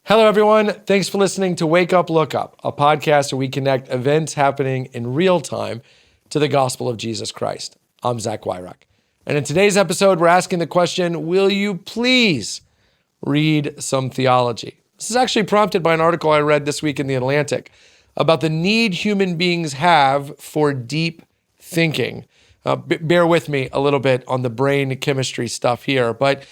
Hello, everyone. Thanks for listening to Wake Up, Look Up, a podcast where we connect events happening in real time to the gospel of Jesus Christ. I'm Zach Weihrauch. And in today's episode, we're asking the question, will you please read some theology? This is actually prompted by an article I read this week in The Atlantic about the need human beings have for deep thinking. Bear with me a little bit on the brain chemistry stuff here, but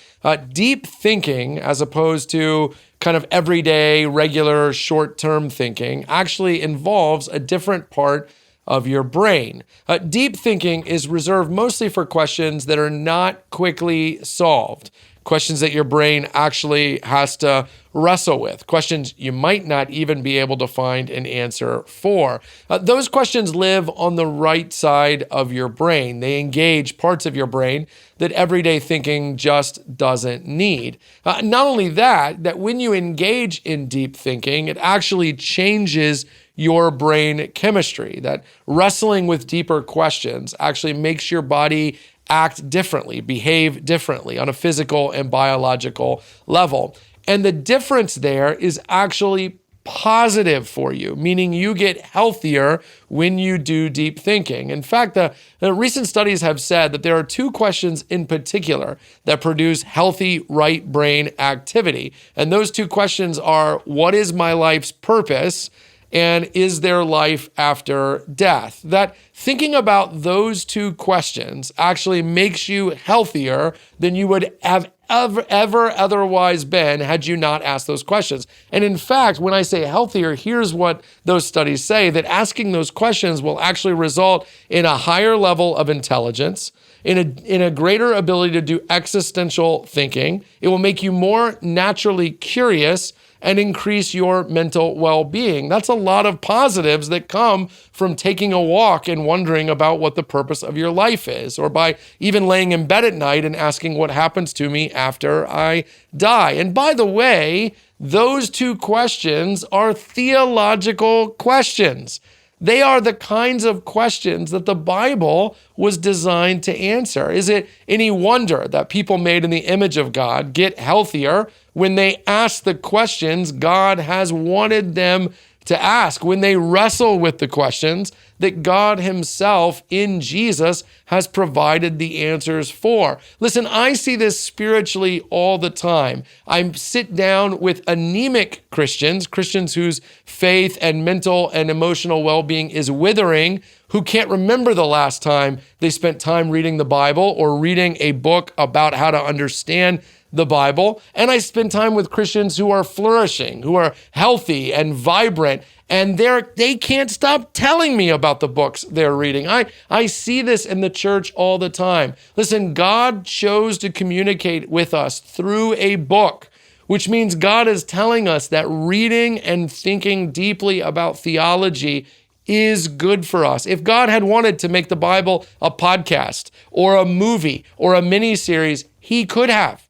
deep thinking, as opposed to kind of everyday, regular, short-term thinking, actually involves a different part of your brain. Deep thinking is reserved mostly for questions that are not quickly solved, questions that your brain actually has to wrestle with, questions you might not even be able to find an answer for. Those questions live on the right side of your brain. They engage parts of your brain that everyday thinking just doesn't need. Not only that when you engage in deep thinking, it actually changes your brain chemistry. That wrestling with deeper questions actually makes your body act differently, behave differently on a physical and biological level. And the difference there is actually positive for you, meaning you get healthier when you do deep thinking. In fact, the recent studies have said that there are two questions in particular that produce healthy right brain activity. And those two questions are, what is my life's purpose? And is there life after death? That thinking about those two questions actually makes you healthier than you would have ever otherwise been had you not asked those questions. And in fact, when I say healthier, here's what those studies say, that asking those questions will actually result in a higher level of intelligence, in a greater ability to do existential thinking. It will make you more naturally curious and increase your mental well-being. That's a lot of positives that come from taking a walk and wondering about what the purpose of your life is, or by even laying in bed at night and asking what happens to me after I die. And by the way, those two questions are theological questions. They are the kinds of questions that the Bible was designed to answer. Is it any wonder that people made in the image of God get healthier when they ask the questions God has wanted them to ask, when they wrestle with the questions that God himself in Jesus has provided the answers for? Listen, I see this spiritually all the time. I sit down with anemic Christians whose faith and mental and emotional well-being is withering, who can't remember the last time they spent time reading the Bible or reading a book about how to understand the Bible. And I spend time with Christians who are flourishing, who are healthy and vibrant, and they can't stop telling me about the books they're reading. I see this in the church all the time. Listen, God chose to communicate with us through a book, which means God is telling us that reading and thinking deeply about theology is good for us. If God had wanted to make the Bible a podcast or a movie or a miniseries, he could have.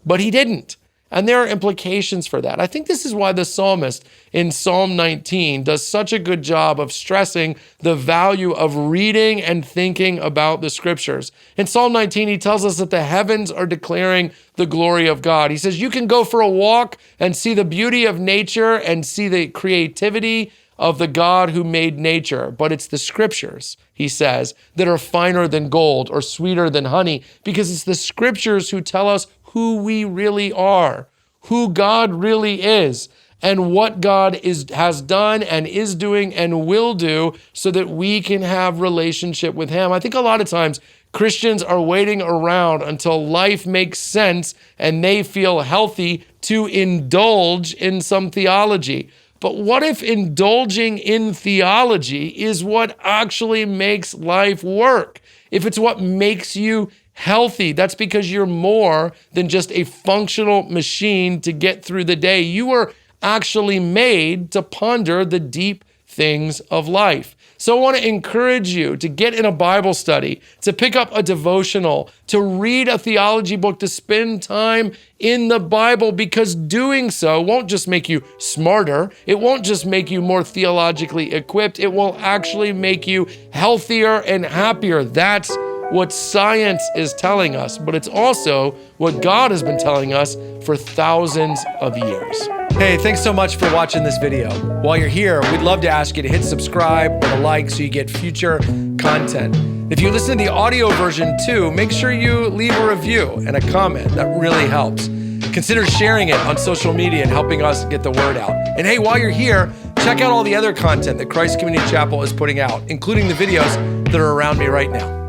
But he didn't. And there are implications for that. I think this is why the psalmist in Psalm 19 does such a good job of stressing the value of reading and thinking about the scriptures. In Psalm 19, he tells us that the heavens are declaring the glory of God. He says, you can go for a walk and see the beauty of nature and see the creativity of the God who made nature, but it's the scriptures, he says, that are finer than gold or sweeter than honey, because it's the scriptures who tell us who we really are, who God really is, and what God has done and is doing and will do so that we can have relationship with him. I think a lot of times Christians are waiting around until life makes sense and they feel healthy to indulge in some theology. But what if indulging in theology is what actually makes life work? If it's what makes you healthy, that's because you're more than just a functional machine to get through the day. You were actually made to ponder the deep things of life. So I want to encourage you to get in a Bible study, to pick up a devotional, to read a theology book, to spend time in the Bible, because doing so won't just make you smarter. It won't just make you more theologically equipped. It will actually make you healthier and happier. That's what science is telling us, but it's also what God has been telling us for thousands of years. Hey, thanks so much for watching this video. While you're here, we'd love to ask you to hit subscribe or a like so you get future content. If you listen to the audio version too, make sure you leave a review and a comment. That really helps. Consider sharing it on social media and helping us get the word out. And hey, while you're here, check out all the other content that Christ Community Chapel is putting out, including the videos that are around me right now.